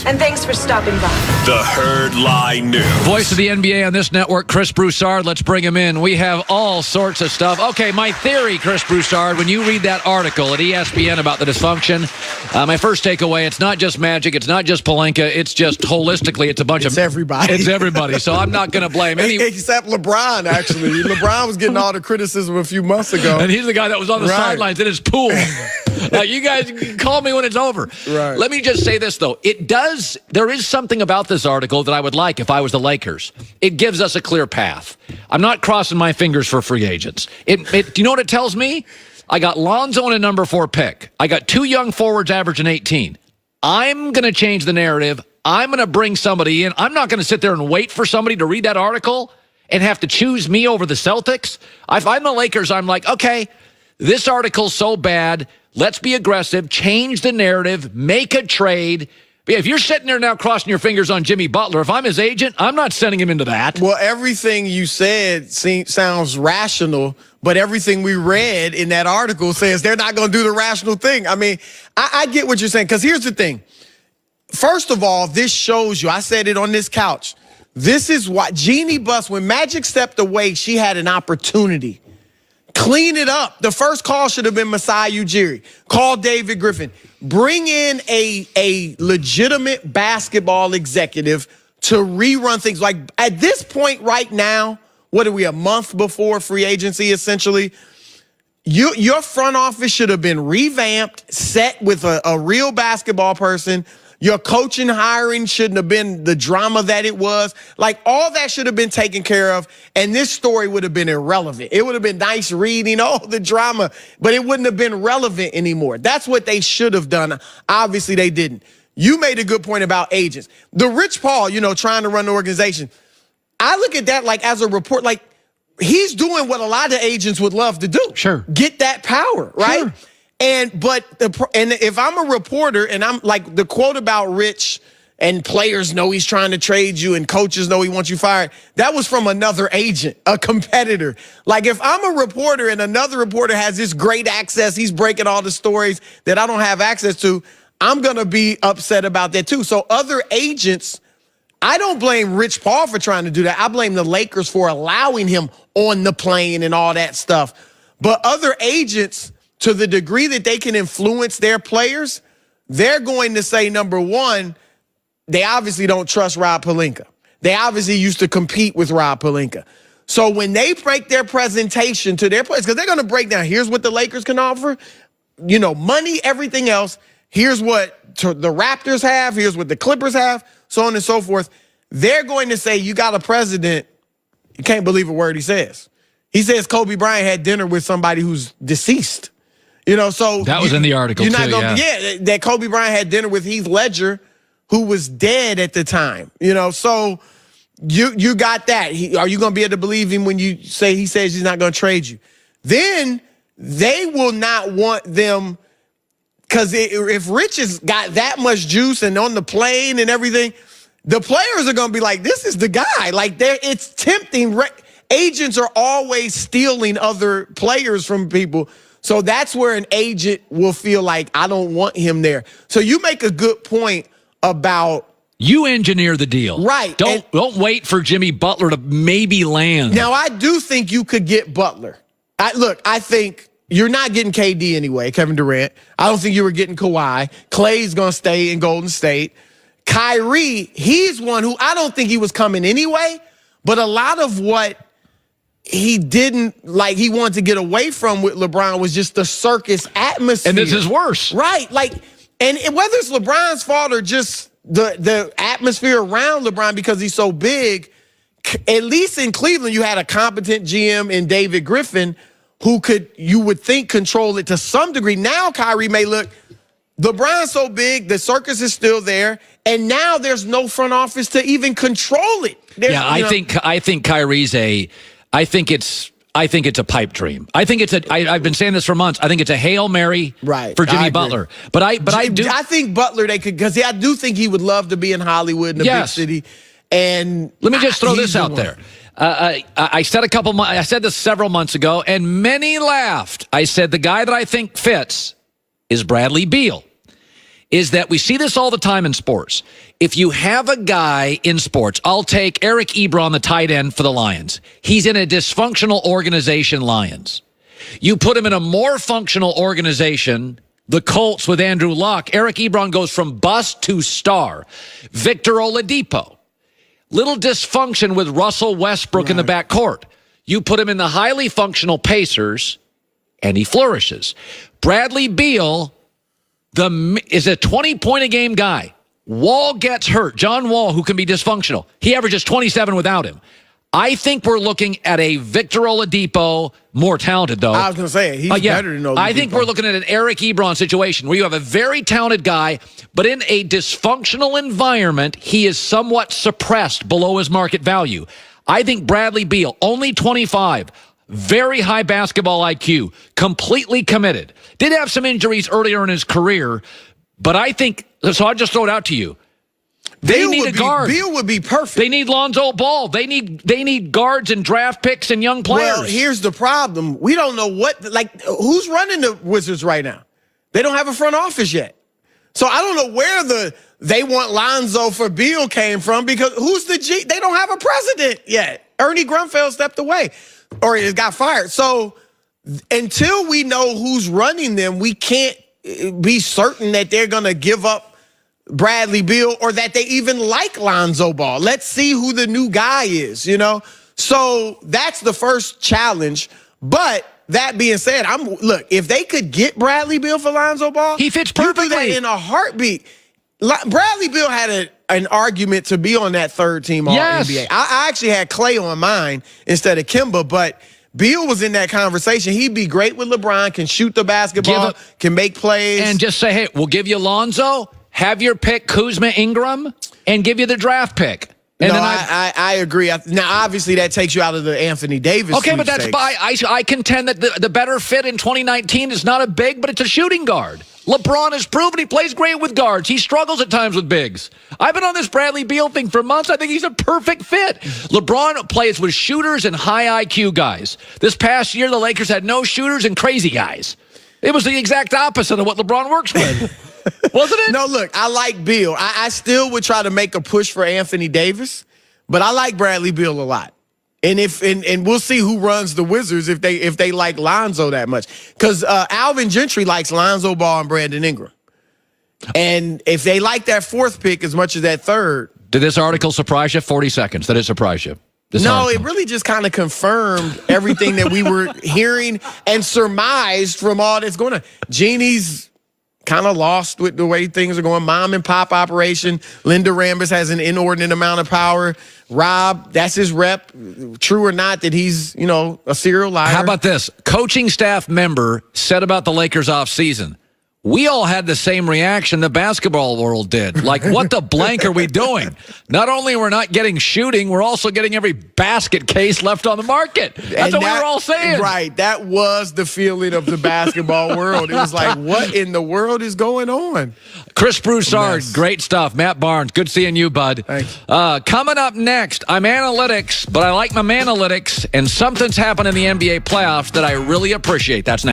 And thanks for stopping by. The Herd Lie News. Voice of the NBA on this network, Chris Broussard. Let's bring him in. We have all sorts of stuff. Okay, my theory, Chris Broussard, when you read that article at ESPN about the dysfunction, my first takeaway, it's not just Magic, it's not just Pelinka, it's just holistically, it's a bunch of... It's everybody. It's everybody, so I'm not going to blame any... Except LeBron, actually. LeBron was getting all the criticism a few months ago. And he's the guy that was on the sidelines in his pool. You guys can call me when it's over. Right. Let me just say this, though. There is something about this article that I would like if I was the Lakers. It gives us a clear path. I'm not crossing my fingers for free agents. Do you know what it tells me? I got Lonzo in a number 4 pick. I got 2 young forwards averaging 18. I'm going to change the narrative. I'm going to bring somebody in. I'm not going to sit there and wait for somebody to read that article and have to choose me over the Celtics. If I'm the Lakers, I'm like, okay, this article's so bad. Let's be aggressive, change the narrative, make a trade. If you're sitting there now crossing your fingers on Jimmy Butler, if I'm his agent, I'm not sending him into that. Well, everything you said sounds rational, but everything we read in that article says they're not going to do the rational thing. I mean, I get what you're saying, because here's the thing. First of all, this shows you, I said it on this couch, this is why Jeannie Buss, when Magic stepped away, she had an opportunity. Clean it up. The first call should have been Masai Ujiri. Call David Griffin. Bring in a legitimate basketball executive to rerun things. Like, at this point right now, what are we, a month before free agency, essentially? Your front office should have been revamped, set with a real basketball person. Your coaching hiring shouldn't have been the drama that it was. Like, all that should have been taken care of, and this story would have been irrelevant. It would have been nice reading all the drama, but it wouldn't have been relevant anymore. That's what they should have done. Obviously, they didn't. You made a good point about agents. The Rich Paul, trying to run the organization, I look at that like as a report, like he's doing what a lot of agents would love to do. Sure. Get that power, right? Sure. And if I'm a reporter and I'm like the quote about Rich and players know he's trying to trade you and coaches know he wants you fired, that was from another agent, a competitor. Like, if I'm a reporter and another reporter has this great access, he's breaking all the stories that I don't have access to, I'm going to be upset about that too. So other agents, I don't blame Rich Paul for trying to do that. I blame the Lakers for allowing him on the plane and all that stuff. But other agents, to the degree that they can influence their players, they're going to say, number one, they obviously don't trust Rob Pelinka. They obviously used to compete with Rob Pelinka. So when they break their presentation to their players, because they're going to break down, here's what the Lakers can offer, money, everything else. Here's what the Raptors have. Here's what the Clippers have, so on and so forth. They're going to say, you got a president, you can't believe a word he says. He says Kobe Bryant had dinner with somebody who's deceased. So that was in the article too. That Kobe Bryant had dinner with Heath Ledger, who was dead at the time. So you got that. Are you going to be able to believe him when you say he says he's not going to trade you? Then they will not want them, because if Rich has got that much juice and on the plane and everything, the players are going to be like, this is the guy. Like, it's tempting. Agents are always stealing other players from people. So that's where an agent will feel like, I don't want him there. So you make a good point about... You engineer the deal. Right. Don't wait for Jimmy Butler to maybe land. Now, I do think you could get Butler. I think you're not getting KD anyway, Kevin Durant. I don't think you were getting Kawhi. Clay's going to stay in Golden State. Kyrie, he's one who I don't think he was coming anyway, but a lot of what he didn't like, he wanted to get away from with LeBron was just the circus atmosphere. And this is worse. Right. And whether it's LeBron's fault or just the atmosphere around LeBron because he's so big, at least in Cleveland, you had a competent GM in David Griffin who could, you would think, control it to some degree. Now Kyrie may look, LeBron's so big, the circus is still there, and now there's no front office to even control it. I think Kyrie's I think it's a pipe dream. I've been saying this for months. I think it's a Hail Mary for Jimmy Butler. But I think Butler, they could, because I do think he would love to be in Hollywood in a big city. And let me just throw this out there. I said this several months ago, and many laughed. I said the guy that I think fits is Bradley Beal. is that we see this all the time in sports. If you have a guy in sports, I'll take Eric Ebron, the tight end for the Lions. He's in a dysfunctional organization, Lions. You put him in a more functional organization, the Colts with Andrew Luck. Eric Ebron goes from bust to star. Victor Oladipo. Little dysfunction with Russell Westbrook in the backcourt. You put him in the highly functional Pacers, and he flourishes. Bradley Beal is a 20-point-a-game guy. Wall gets hurt. John Wall, who can be dysfunctional. He averages 27 without him. I think we're looking at a Victor Oladipo, more talented, though. I was going to say, he's better than Oladipo. I think we're looking at an Eric Ebron situation where you have a very talented guy, but in a dysfunctional environment, he is somewhat suppressed below his market value. I think Bradley Beal, only 25, very high basketball IQ, completely committed. Did have some injuries earlier in his career, but I think, so I'll just throw it out to you. They need a guard. Beal would be perfect. They need Lonzo Ball. They need guards and draft picks and young players. Well, here's the problem. We don't know who's running the Wizards right now. They don't have a front office yet. So I don't know where they want Lonzo for Beal came from, because who's the G? They don't have a president yet. Ernie Grunfeld stepped away or he got fired. So until we know who's running them, we can't be certain that they're going to give up Bradley Beal or that they even like Lonzo Ball. Let's see who the new guy is, So that's the first challenge. But that being said, look, if they could get Bradley Beal for Lonzo Ball, he fits perfectly. You do that in a heartbeat. Bradley Beal had an argument to be on that third team All-NBA. I actually had Clay on mine instead of Kimba, but Beal was in that conversation. He'd be great with LeBron, can shoot the basketball, can make plays. And just say, hey, we'll give you Lonzo, have your pick Kuzma Ingram, and give you the draft pick. And no, I agree. Now, obviously, that takes you out of the Anthony Davis. Okay, but that's I contend that the better fit in 2019 is not a big, but it's a shooting guard. LeBron has proven he plays great with guards. He struggles at times with bigs. I've been on this Bradley Beal thing for months. I think he's a perfect fit. LeBron plays with shooters and high IQ guys. This past year, the Lakers had no shooters and crazy guys. It was the exact opposite of what LeBron works with. Wasn't it? No, look, I like Beal. I still would try to make a push for Anthony Davis, but I like Bradley Beal a lot. And we'll see who runs the Wizards if they like Lonzo that much. Because Alvin Gentry likes Lonzo Ball and Brandon Ingram. And if they like that fourth pick as much as that third. Did this article surprise you? 40 seconds. Did it surprise you? No, it really just kind of confirmed everything that we were hearing and surmised from all that's going on. Jeannie's kind of lost with the way things are going. Mom and pop operation. Linda Rambis has an inordinate amount of power. Rob, that's his rep. True or not that he's, a serial liar. How about this? Coaching staff member said about the Lakers offseason, we all had the same reaction the basketball world did. Like, what the blank are we doing? Not only we're not getting shooting, we're also getting every basket case left on the market. That's what we were all saying. Right. That was the feeling of the basketball world. It was like, what in the world is going on? Chris Broussard, great stuff. Matt Barnes, good seeing you, bud. Thanks. Coming up next, I'm analytics, but I like my manalytics, and something's happened in the NBA playoffs that I really appreciate. That's next.